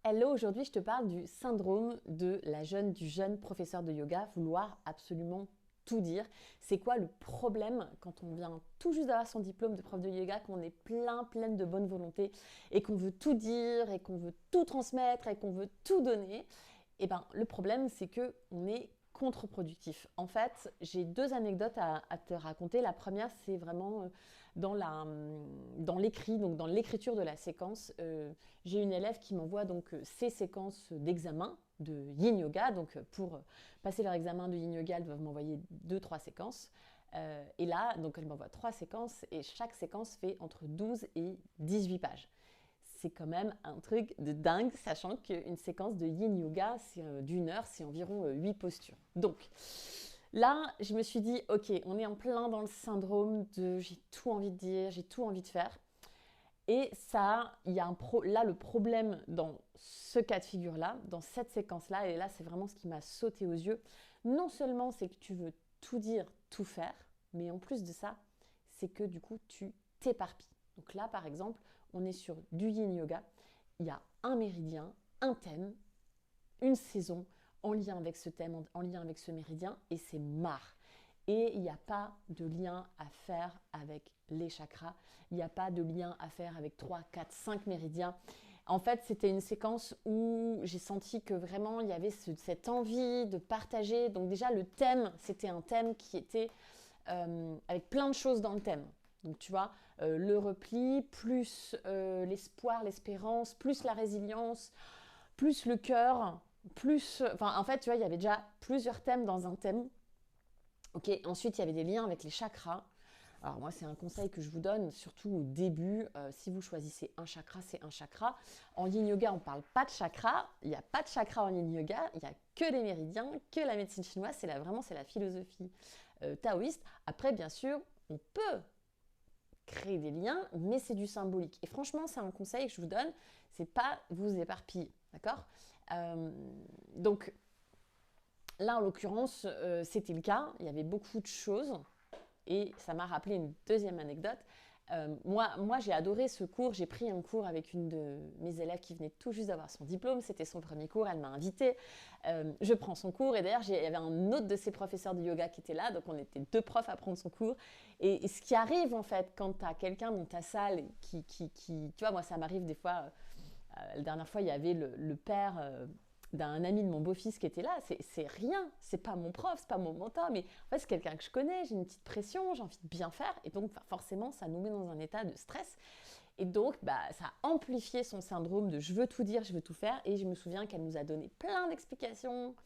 Hello, aujourd'hui je te parle du syndrome du jeune professeur de yoga, vouloir absolument tout dire. C'est quoi le problème quand on vient tout juste d'avoir son diplôme de prof de yoga, qu'on est pleine de bonne volonté et qu'on veut tout dire et qu'on veut tout transmettre et qu'on veut tout donner. Eh ben, le problème c'est que on est contre-productif. En fait, j'ai deux anecdotes à te raconter. La première, c'est vraiment dans l'écrit, donc dans l'écriture de la séquence. J'ai une élève qui m'envoie donc ses séquences d'examen de Yin Yoga. Donc pour passer leur examen de Yin Yoga, elles doivent m'envoyer deux, trois séquences. Et là, donc elle m'envoie trois séquences et chaque séquence fait entre 12 et 18 pages. C'est quand même un truc de dingue, sachant qu'une séquence de Yin Yoga, c'est d'une heure, c'est environ 8 postures. Donc là, je me suis dit, ok, on est en plein dans le syndrome de j'ai tout envie de dire, j'ai tout envie de faire. Et ça, il y a là, le problème dans ce cas de figure-là, dans cette séquence-là, et là, c'est vraiment ce qui m'a sauté aux yeux. Non seulement c'est que tu veux tout dire, tout faire, mais en plus de ça, c'est que du coup, tu t'éparpilles. Donc là, par exemple, on est sur du yin yoga. Il y a un méridien, un thème, une saison en lien avec ce thème, en lien avec ce méridien, et c'est marre. Et il n'y a pas de lien à faire avec les chakras, il n'y a pas de lien à faire avec 3, 4, 5 méridiens. En fait, c'était une séquence où j'ai senti que vraiment il y avait cette envie de partager. Donc déjà, le thème, c'était un thème qui était avec plein de choses dans le thème. Donc tu vois, le repli, plus l'espoir, l'espérance, plus la résilience, plus le cœur, plus... Enfin, en fait, tu vois, il y avait déjà plusieurs thèmes dans un thème. Ok, ensuite, il y avait des liens avec les chakras. Alors moi, c'est un conseil que je vous donne, surtout au début. Si vous choisissez un chakra, c'est un chakra. En yin yoga, on ne parle pas de chakra. Il n'y a pas de chakra en yin yoga. Il n'y a que les méridiens, que la médecine chinoise. C'est la philosophie taoïste. Après, bien sûr, on peut créer des liens, mais c'est du symbolique. Et franchement, c'est un conseil que je vous donne. C'est pas vous éparpiller, d'accord. Donc là, en l'occurrence, c'était le cas. Il y avait beaucoup de choses. Et ça m'a rappelé une deuxième anecdote. Moi, j'ai adoré ce cours. J'ai pris un cours avec une de mes élèves qui venait tout juste d'avoir son diplôme. C'était son premier cours. Elle m'a invitée. Je prends son cours. Et d'ailleurs, il y avait un autre de ses professeurs de yoga qui était là. Donc, on était deux profs à prendre son cours. Et ce qui arrive, en fait, quand tu as quelqu'un dans ta salle tu vois, moi, ça m'arrive des fois. La dernière fois, il y avait le père d'un ami de mon beau-fils qui était là. C'est rien, c'est pas mon prof, c'est pas mon mentor, mais en fait, c'est quelqu'un que je connais, j'ai une petite pression, j'ai envie de bien faire, et donc forcément, ça nous met dans un état de stress. Et donc, ça a amplifié son syndrome de je veux tout dire, je veux tout faire, et je me souviens qu'elle nous a donné plein d'explications,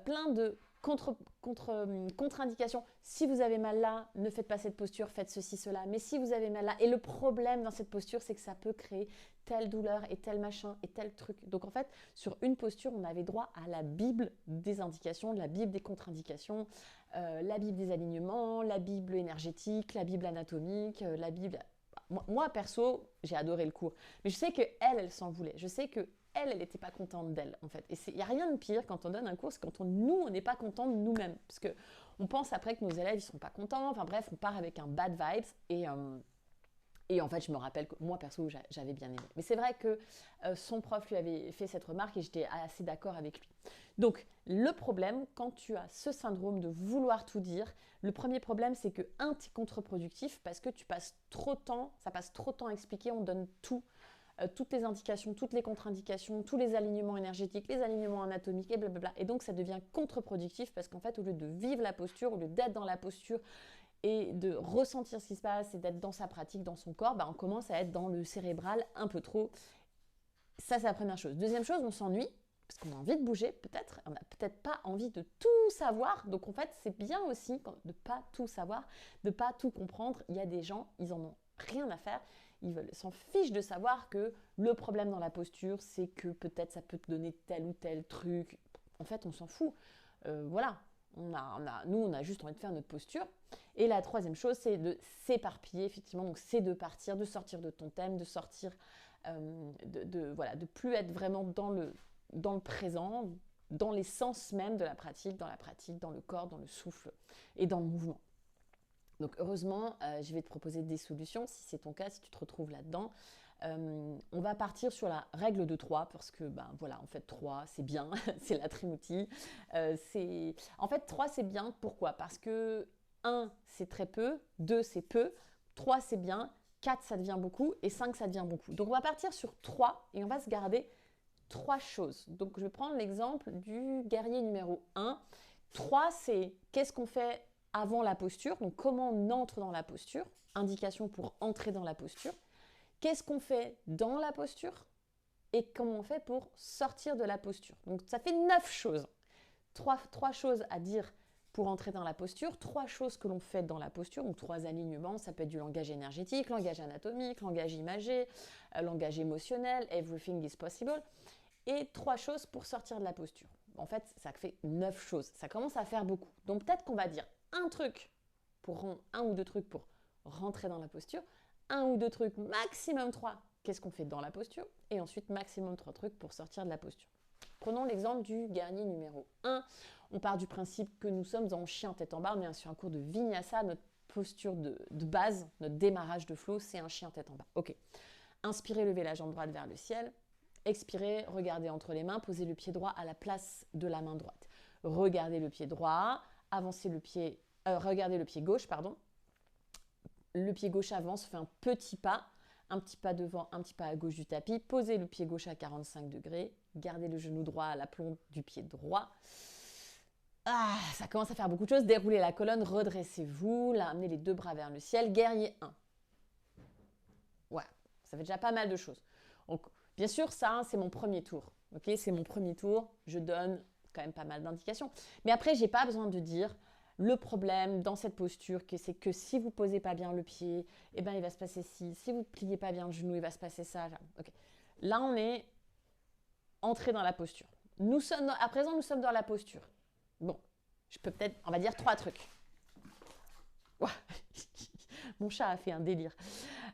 plein de contre-indications. Si vous avez mal là, ne faites pas cette posture, faites ceci, cela. Mais si vous avez mal là, et le problème dans cette posture, c'est que ça peut créer telle douleur et tel machin et tel truc. Donc en fait, sur une posture, on avait droit à la Bible des indications, la Bible des contre-indications, la Bible des alignements, la Bible énergétique, la Bible anatomique, la Bible... Moi, perso, j'ai adoré le cours. Mais je sais qu'elle s'en voulait. Je sais que elle n'était pas contente d'elle, en fait. Et il n'y a rien de pire quand on donne un cours, c'est quand nous, on n'est pas content de nous-mêmes. Parce qu'on pense après que nos élèves, ils ne sont pas contents. Enfin bref, on part avec un bad vibes. Et en fait, je me rappelle que moi, perso, j'avais bien aimé. Mais c'est vrai que son prof lui avait fait cette remarque et j'étais assez d'accord avec lui. Donc, le problème, quand tu as ce syndrome de vouloir tout dire, le premier problème, c'est que, un, tu es contre-productif parce que tu passes trop de temps, ça passe trop de temps à expliquer, on donne tout. Toutes les indications, toutes les contre-indications, tous les alignements énergétiques, les alignements anatomiques et blablabla. Et donc ça devient contre-productif parce qu'en fait, au lieu de vivre la posture, au lieu d'être dans la posture et de ressentir ce qui se passe et d'être dans sa pratique, dans son corps, on commence à être dans le cérébral un peu trop. Ça, c'est la première chose. Deuxième chose, on s'ennuie parce qu'on a envie de bouger, peut-être. On n'a peut-être pas envie de tout savoir. Donc en fait, c'est bien aussi de ne pas tout savoir, de ne pas tout comprendre. Il y a des gens, ils en ont rien à faire. Ils s'en fichent de savoir que le problème dans la posture, c'est que peut-être ça peut te donner tel ou tel truc. En fait, on s'en fout. Voilà. Nous, on a juste envie de faire notre posture. Et la troisième chose, c'est de s'éparpiller, effectivement. Donc, c'est de partir, de sortir de ton thème, de sortir, voilà, de plus être vraiment dans le présent, dans l'essence même de la pratique, dans le corps, dans le souffle et dans le mouvement. Donc heureusement, je vais te proposer des solutions si c'est ton cas, si tu te retrouves là-dedans. On va partir sur la règle de 3 parce que, ben voilà, en fait, 3, c'est bien, c'est la trimoutie. En fait, 3, c'est bien. Pourquoi? Parce que 1, c'est très peu, 2, c'est peu, 3, c'est bien, 4, ça devient beaucoup et 5, ça devient beaucoup. Donc, on va partir sur 3 et on va se garder 3 choses. Donc, je vais prendre l'exemple du guerrier numéro 1. 3, c'est qu'est-ce qu'on fait avant la posture, donc comment on entre dans la posture, indication pour entrer dans la posture. Qu'est-ce qu'on fait dans la posture et comment on fait pour sortir de la posture. Donc ça fait 9 choses. 3 choses à dire pour entrer dans la posture, 3 choses que l'on fait dans la posture, donc 3 alignements, ça peut être du langage énergétique, langage anatomique, langage imagé, langage émotionnel, everything is possible, et 3 choses pour sortir de la posture. En fait, ça fait 9 choses, ça commence à faire beaucoup. Donc peut-être qu'on va dire un ou deux trucs pour rentrer dans la posture, un ou deux trucs, maximum 3, qu'est-ce qu'on fait dans la posture, et ensuite maximum 3 trucs pour sortir de la posture. Prenons l'exemple du guerrier numéro 1. On part du principe que nous sommes en chien tête en bas, on est sur un cours de vinyasa, notre posture de base, notre démarrage de flow, c'est un chien tête en bas. Ok. Inspirez, levez la jambe droite vers le ciel. Expirez, regardez entre les mains, posez le pied droit à la place de la main droite. Regardez le pied droit, avancez le pied, regardez le pied gauche, pardon. Le pied gauche avance, fait un petit pas devant, un petit pas à gauche du tapis. Posez le pied gauche à 45 degrés. Gardez le genou droit à l'aplomb du pied droit. Ah, ça commence à faire beaucoup de choses. Déroulez la colonne, redressez-vous. Là, amenez les 2 bras vers le ciel. Guerrier 1. Ouais, ça fait déjà pas mal de choses. Donc, bien sûr, ça, c'est mon premier tour. Ok, c'est mon premier tour. Je donne quand même pas mal d'indications. Mais après, j'ai pas besoin de dire le problème dans cette posture, c'est que si vous ne posez pas bien le pied, eh ben, il va se passer ci. Si vous ne pliez pas bien le genou, il va se passer ça. Okay. Là, on est entré dans la posture. À présent, nous sommes dans la posture. Bon, je peux peut-être, on va dire 3 trucs. Ouah, mon chat a fait un délire.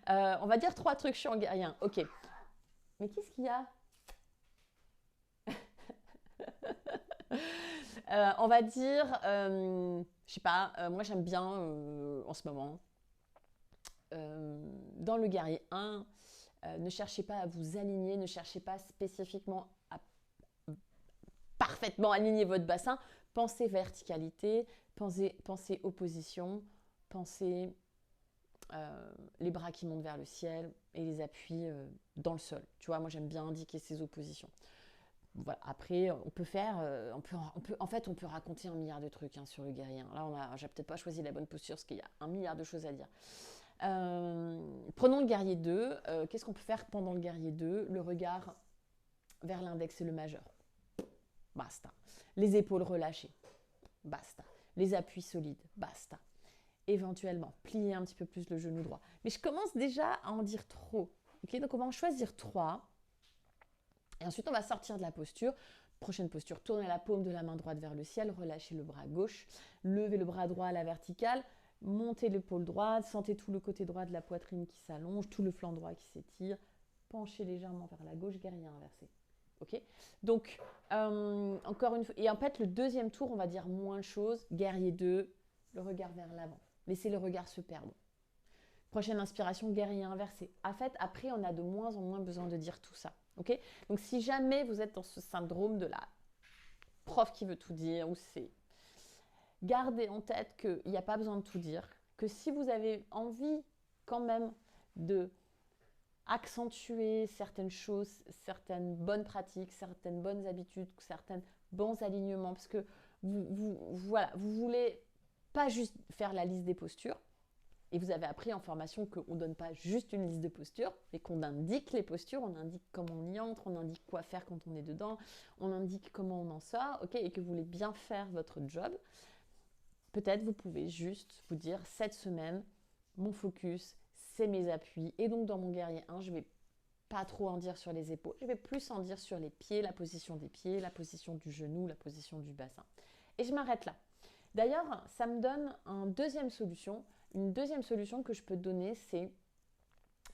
On va dire 3 trucs, je suis en guerrier. Ok. Mais qu'est-ce qu'il y a? On va dire, je sais pas, moi j'aime bien en ce moment, dans le guerrier 1, ne cherchez pas à vous aligner, ne cherchez pas spécifiquement à parfaitement aligner votre bassin. Pensez verticalité, pensez opposition, pensez les bras qui montent vers le ciel et les appuis dans le sol. Tu vois, moi j'aime bien indiquer ces oppositions. Voilà. Après, on peut faire, en fait, on peut raconter un milliard de trucs sur le guerrier. Là, j'ai peut-être pas choisi la bonne posture parce qu'il y a un milliard de choses à dire. Prenons le guerrier 2. Qu'est-ce qu'on peut faire pendant le guerrier 2? Le regard vers l'index et le majeur. Basta. Les épaules relâchées. Basta. Les appuis solides. Basta. Éventuellement, plier un petit peu plus le genou droit. Mais je commence déjà à en dire trop. Okay, donc, on va en choisir 3. Et ensuite, on va sortir de la posture. Prochaine posture, tournez la paume de la main droite vers le ciel, relâchez le bras gauche, levez le bras droit à la verticale, montez l'épaule droite, sentez tout le côté droit de la poitrine qui s'allonge, tout le flanc droit qui s'étire, penchez légèrement vers la gauche, guerrier inversé. Ok. Donc, encore une fois, et en fait, le deuxième tour, on va dire moins de choses. Guerrier 2, le regard vers l'avant. Laissez le regard se perdre. Prochaine inspiration, guerrier inversé. En fait, après, on a de moins en moins besoin de dire tout ça. Okay, donc, si jamais vous êtes dans ce syndrome de la prof qui veut tout dire, ou c'est... Gardez en tête qu'il n'y a pas besoin de tout dire, que si vous avez envie quand même de accentuer certaines choses, certaines bonnes pratiques, certaines bonnes habitudes, certains bons alignements, parce que voilà, vous voulez pas juste faire la liste des postures, et vous avez appris en formation qu'on ne donne pas juste une liste de postures, mais qu'on indique les postures, on indique comment on y entre, on indique quoi faire quand on est dedans, on indique comment on en sort, okay, et que vous voulez bien faire votre job. Peut-être vous pouvez juste vous dire, cette semaine, mon focus, c'est mes appuis. Et donc dans mon guerrier 1, je ne vais pas trop en dire sur les épaules, je vais plus en dire sur les pieds, la position des pieds, la position du genou, la position du bassin. Et je m'arrête là. D'ailleurs, ça me donne une deuxième solution. Une deuxième solution que je peux te donner, c'est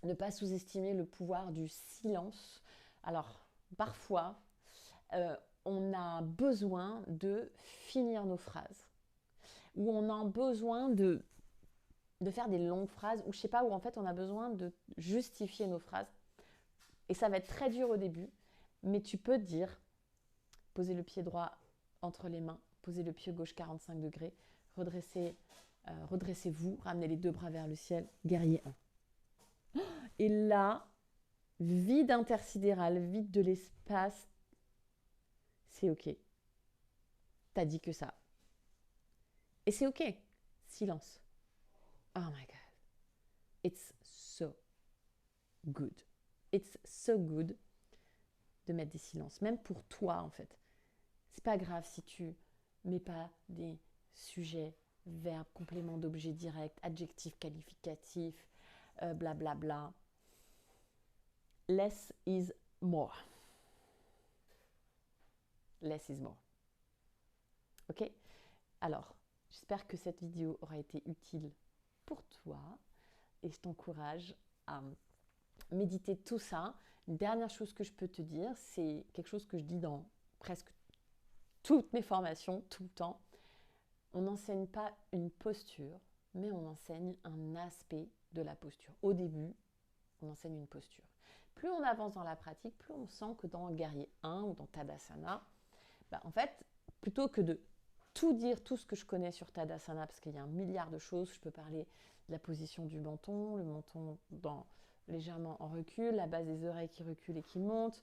ne pas sous-estimer le pouvoir du silence. Alors, parfois, on a besoin de finir nos phrases, ou on a besoin de faire des longues phrases, ou je sais pas, où en fait on a besoin de justifier nos phrases. Et ça va être très dur au début, mais tu peux te dire, posez le pied droit entre les mains, posez le pied gauche 45 degrés, redressez-vous, ramenez les deux bras vers le ciel, guerrier 1. Et là, vide intersidéral, vide de l'espace, c'est ok. T'as dit que ça. Et c'est ok. Silence. Oh my God. It's so good. It's so good de mettre des silences. Même pour toi, en fait. C'est pas grave si tu mets pas des sujets, verbes, compléments d'objet direct, adjectifs qualificatifs, blablabla. Bla bla. Less is more. Less is more. Ok? Alors, j'espère que cette vidéo aura été utile pour toi et je t'encourage à méditer tout ça. Une dernière chose que je peux te dire, c'est quelque chose que je dis dans presque toutes mes formations, tout le temps. On n'enseigne pas une posture, mais on enseigne un aspect de la posture. Au début, on enseigne une posture. Plus on avance dans la pratique, plus on sent que dans Guerrier 1 ou dans Tadasana, en fait, plutôt que de tout dire, tout ce que je connais sur Tadasana, parce qu'il y a un milliard de choses, je peux parler de la position du menton, le menton légèrement en recul, la base des oreilles qui recule et qui monte,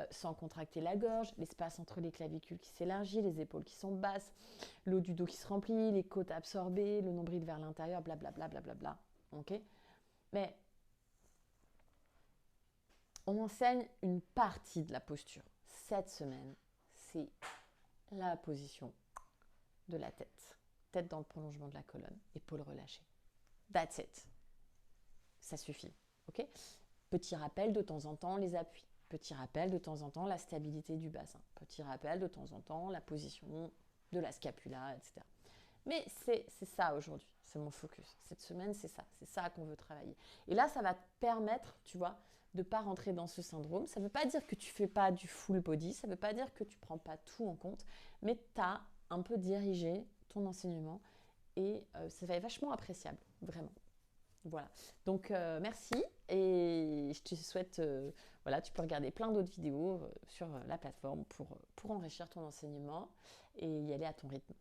sans contracter la gorge, l'espace entre les clavicules qui s'élargit, les épaules qui sont basses, le haut du dos qui se remplit, les côtes absorbées, le nombril vers l'intérieur, blablabla, blablabla. Ok ? Mais on enseigne une partie de la posture. Cette semaine, c'est la position de la tête. Tête dans le prolongement de la colonne, épaules relâchées. That's it. Ça suffit. Ok ? Petit rappel de temps en temps les appuis. Petit rappel de temps en temps la stabilité du bassin. Petit rappel de temps en temps la position de la scapula, etc. Mais c'est ça aujourd'hui, c'est mon focus. Cette semaine, c'est ça qu'on veut travailler. Et là, ça va te permettre, tu vois, de ne pas rentrer dans ce syndrome. Ça ne veut pas dire que tu ne fais pas du full body, ça ne veut pas dire que tu ne prends pas tout en compte, mais tu as un peu dirigé ton enseignement et ça va être vachement appréciable, vraiment. Voilà, donc merci et je te souhaite, voilà, tu peux regarder plein d'autres vidéos sur la plateforme pour enrichir ton enseignement et y aller à ton rythme.